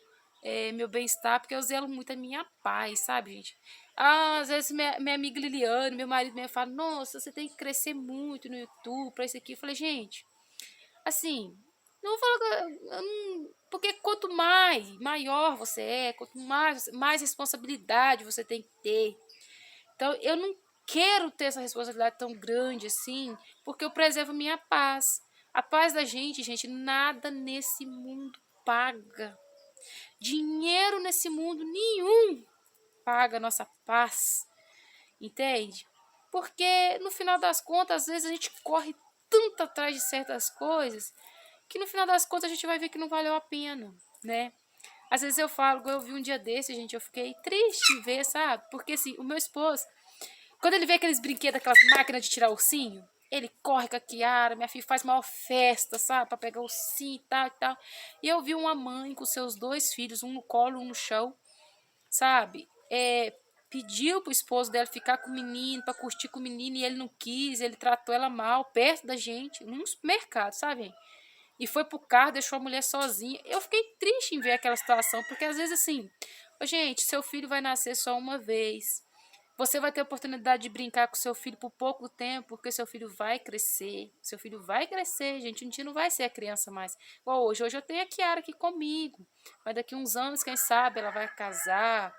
A: meu bem-estar, porque eu zelo muito a minha paz, sabe, gente? Às vezes minha amiga Liliane, meu marido me fala, nossa, você tem que crescer muito no YouTube pra isso aqui. Eu falei, gente, assim, não vou falar porque quanto maior você é, quanto mais responsabilidade você tem que ter. Então, eu não quero ter essa responsabilidade tão grande assim, porque eu preservo minha paz. A paz da gente, nada nesse mundo paga. Dinheiro nesse mundo nenhum paga a nossa paz, entende? Porque no final das contas, às vezes a gente corre tanto atrás de certas coisas que no final das contas a gente vai ver que não valeu a pena, né? Às vezes eu falo, eu vi um dia desse, gente, eu fiquei triste em ver, sabe? Porque assim, o meu esposo, quando ele vê aqueles brinquedos, aquelas máquinas de tirar ursinho, ele corre com a Kiara, minha filha faz maior festa, sabe? Pra pegar o ursinho e tal e tal. E eu vi uma mãe com seus 2 filhos, um no colo, um no chão, sabe? Pediu pro esposo dela ficar com o menino, pra curtir com o menino, e ele não quis, ele tratou ela mal, perto da gente, num supermercado, sabe? E foi pro carro, deixou a mulher sozinha. Eu fiquei triste em ver aquela situação, porque às vezes assim, gente, seu filho vai nascer só uma vez. Você vai ter a oportunidade de brincar com seu filho por pouco tempo, porque seu filho vai crescer. Seu filho vai crescer, gente. Um dia não vai ser a criança mais. Igual hoje. Hoje eu tenho a Kiara aqui comigo. Mas daqui uns anos, quem sabe, ela vai casar.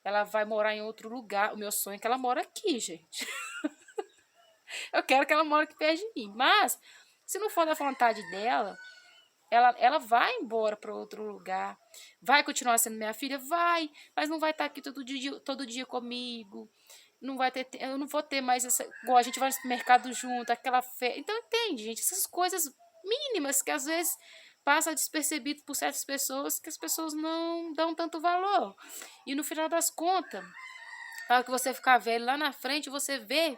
A: Ela vai morar em outro lugar. O meu sonho é que ela mora aqui, gente. Eu quero que ela mora aqui perto de mim. Mas, se não for da vontade dela, ela vai embora para outro lugar. Vai continuar sendo minha filha? Vai. Mas não vai estar aqui todo dia comigo. Não vai ter, eu não vou ter mais essa. Igual a gente vai no mercado junto, aquela fé. Então, entende, gente? Essas coisas mínimas que às vezes passa despercebido por certas pessoas, que as pessoas não dão tanto valor. E no final das contas, na hora que você ficar velho lá na frente, você vê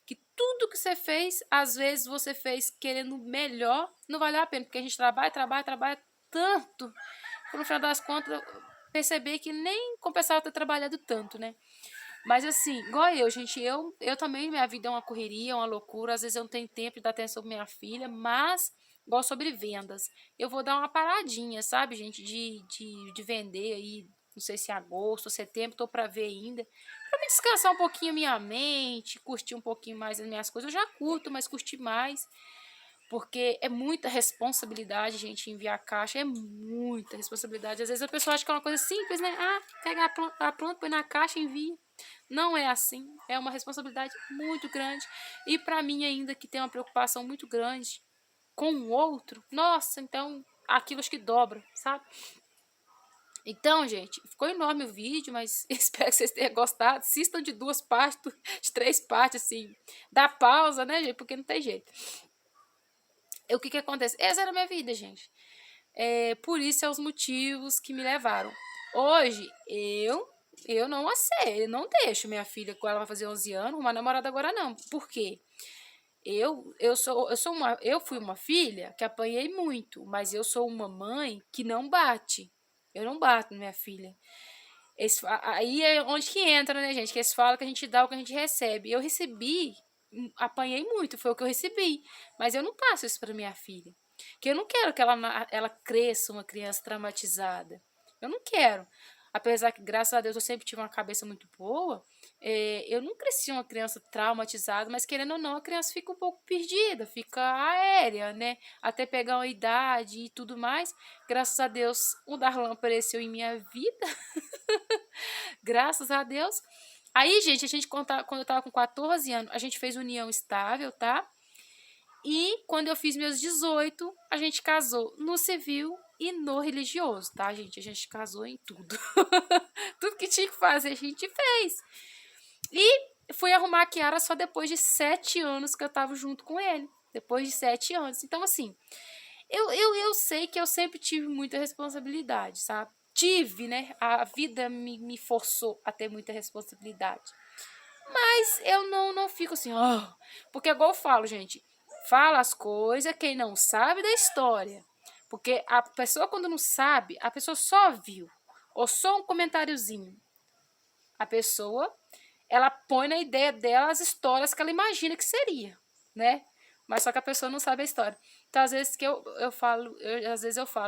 A: que tudo que você fez, às vezes você fez querendo melhor, não valeu a pena, porque a gente trabalha tanto, que no final das contas perceber que nem compensava ter trabalhado tanto, né? Mas assim, igual eu, gente, eu também, minha vida é uma correria, uma loucura, às vezes eu não tenho tempo de dar atenção pra minha filha, mas, igual sobre vendas, eu vou dar uma paradinha, sabe, gente, de vender aí, não sei se é agosto, setembro, tô pra ver ainda, pra me descansar um pouquinho a minha mente, curtir um pouquinho mais as minhas coisas, eu já curto, mas curtir mais, porque é muita responsabilidade, gente, enviar caixa, é muita responsabilidade. Às vezes a pessoa acha que é uma coisa simples, né? Ah, pega a planta, põe na caixa e envia. Não é assim, é uma responsabilidade muito grande. E para mim ainda que tem uma preocupação muito grande com o outro, nossa, então aquilo acho que dobra, sabe? Então, gente, ficou enorme o vídeo, mas espero que vocês tenham gostado. Assistam de 2 partes, de 3 partes, assim. Dá pausa, né, gente? Porque não tem jeito. O que acontece? Essa era a minha vida, gente. Por isso são os motivos que me levaram. Hoje, eu não aceito, eu não deixo minha filha, quando ela vai fazer 11 anos, uma namorada agora não. Por quê? Eu fui uma filha que apanhei muito, mas eu sou uma mãe que não bate. Eu não bato na minha filha. Aí é onde que entra, né, gente? Que eles falam que a gente dá o que a gente recebe. Eu recebi, apanhei muito, foi o que eu recebi. Mas eu não passo isso para minha filha. Que eu não quero que ela cresça uma criança traumatizada. Eu não quero. Apesar que, graças a Deus, eu sempre tive uma cabeça muito boa, eu não cresci uma criança traumatizada, mas querendo ou não, a criança fica um pouco perdida, fica aérea, né? Até pegar uma idade e tudo mais. Graças a Deus, o Darlan apareceu em minha vida. Graças a Deus. Aí, gente, quando eu tava com 14 anos, a gente fez união estável, tá? E quando eu fiz meus 18, a gente casou no civil e no religioso, tá, gente? A gente casou em tudo. Tudo que tinha que fazer, a gente fez. E fui arrumar a Kiara só depois de 7 anos que eu tava junto com ele. Depois de 7 anos. Então, assim, eu sei que eu sempre tive muita responsabilidade, sabe? Tive, né? A vida me forçou a ter muita responsabilidade. Mas eu não fico assim, porque igual eu falo, gente, fala as coisas, quem não sabe da história. Porque a pessoa, quando não sabe, a pessoa só viu, ou só um comentáriozinho. A pessoa, ela põe na ideia dela as histórias que ela imagina que seria, né? Mas só que a pessoa não sabe a história. Então, às vezes que eu falo,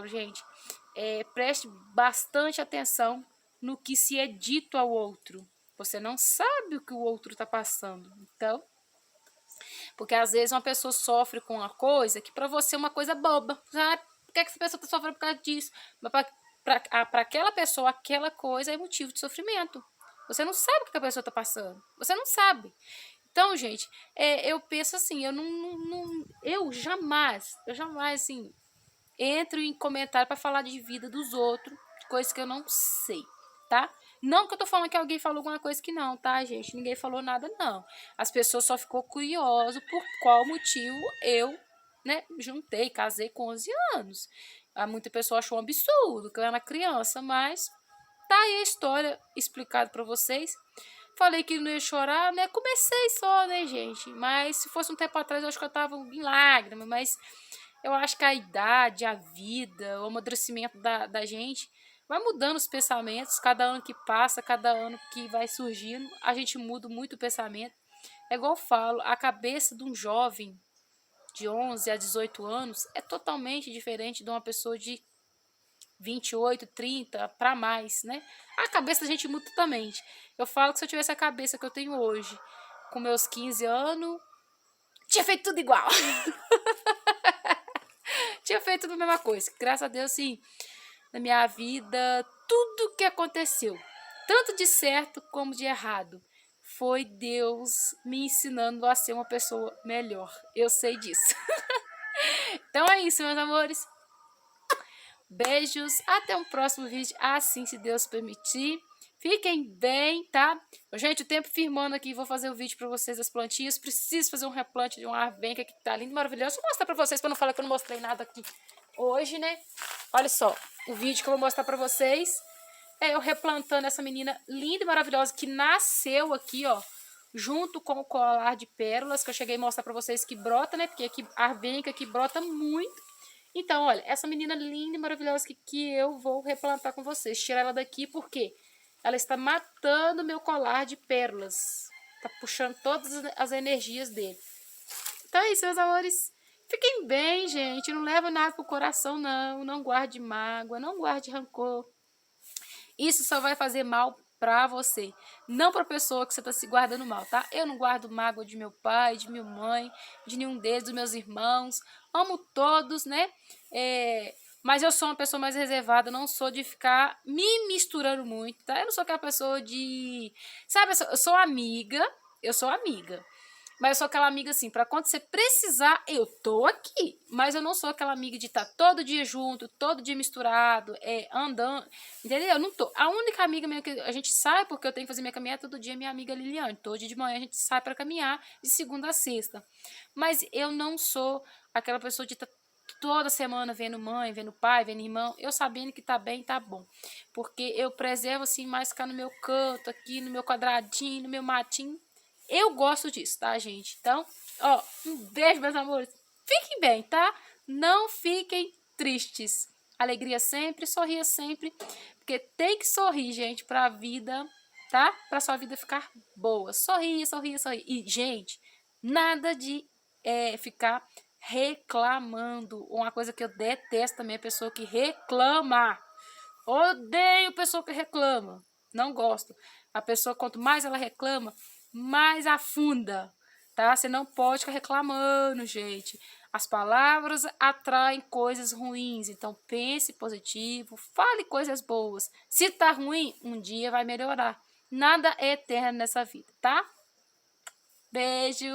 A: gente, preste bastante atenção no que se é dito ao outro. Você não sabe o que o outro está passando. Então, porque às vezes uma pessoa sofre com uma coisa que para você é uma coisa boba. Ah, por que essa pessoa está sofrendo por causa disso? Mas para aquela pessoa, aquela coisa é motivo de sofrimento. Você não sabe o que a pessoa está passando. Você não sabe. Então, gente, eu penso assim, eu jamais, assim, entro em comentário para falar de vida dos outros, coisas que eu não sei, tá? Não que eu tô falando que alguém falou alguma coisa que não, tá, gente? Ninguém falou nada, não. As pessoas só ficou curioso por qual motivo eu, né, juntei, casei com 11 anos. Muita pessoa achou um absurdo, que eu era criança, mas tá aí a história explicada para vocês. Falei que não ia chorar, né? Comecei só, né, gente? Mas se fosse um tempo atrás, eu acho que eu tava em lágrimas, mas eu acho que a idade, a vida, o amadurecimento da gente vai mudando os pensamentos. Cada ano que passa, cada ano que vai surgindo, a gente muda muito o pensamento. É igual eu falo, a cabeça de um jovem de 11 a 18 anos é totalmente diferente de uma pessoa de 28, 30 para mais, né? A cabeça da gente muda totalmente. Eu falo que se eu tivesse a cabeça que eu tenho hoje, com meus 15 anos, tinha feito tudo igual. Tinha feito tudo a mesma coisa. Graças a Deus, sim, na minha vida, tudo que aconteceu, tanto de certo como de errado, foi Deus me ensinando a ser uma pessoa melhor. Eu sei disso. Então é isso, meus amores. Beijos, até um próximo vídeo, assim se Deus permitir. Fiquem bem, tá? Gente, o tempo firmando aqui, vou fazer o vídeo pra vocês das plantinhas. Preciso fazer um replante de uma arvenca que tá lindo, maravilhoso. Vou mostrar pra vocês, pra não falar que eu não mostrei nada aqui hoje, né? Olha só, o vídeo que eu vou mostrar pra vocês é eu replantando essa menina linda e maravilhosa que nasceu aqui, ó, junto com o colar de pérolas, que eu cheguei a mostrar pra vocês que brota, né? Porque aqui a arvenca aqui brota muito. Então, olha, essa menina linda e maravilhosa que eu vou replantar com vocês. Tirar ela daqui porque ela está matando meu colar de pérolas. Tá puxando todas as energias dele. Então é isso, meus amores. Fiquem bem, gente. Não leva nada pro coração, não. Não guarde mágoa, não guarde rancor. Isso só vai fazer mal pra você, não pra pessoa que você tá se guardando mal, tá? Eu não guardo mágoa de meu pai, de minha mãe, de nenhum deles, dos meus irmãos. Amo todos, né? Mas eu sou uma pessoa mais reservada, não sou de ficar me misturando muito, tá? Eu não sou aquela pessoa de... Sabe, eu sou amiga, mas eu sou aquela amiga assim, pra quando você precisar, eu tô aqui. Mas eu não sou aquela amiga de estar todo dia junto, todo dia misturado, andando, entendeu? Eu não tô. A única amiga minha que a gente sai, porque eu tenho que fazer minha caminhada todo dia, é minha amiga Liliane. Todo dia de manhã a gente sai pra caminhar, de segunda a sexta. Mas eu não sou aquela pessoa de estar toda semana vendo mãe, vendo pai, vendo irmão, eu sabendo que tá bem, tá bom. Porque eu preservo assim, mais ficar no meu canto, aqui no meu quadradinho, no meu matinho. Eu gosto disso, tá, gente? Então, ó, um beijo, meus amores. Fiquem bem, tá? Não fiquem tristes. Alegria sempre, sorria sempre. Porque tem que sorrir, gente, pra vida, tá? Pra sua vida ficar boa. Sorria, sorria, sorria. E, gente, nada de ficar reclamando. Uma coisa que eu detesto também é a pessoa que reclama. Odeio pessoa que reclama. Não gosto. A pessoa, quanto mais ela reclama, mais afunda, tá? Você não pode ficar reclamando, gente. As palavras atraem coisas ruins, então pense positivo, fale coisas boas. Se tá ruim, um dia vai melhorar. Nada é eterno nessa vida, tá? Beijo!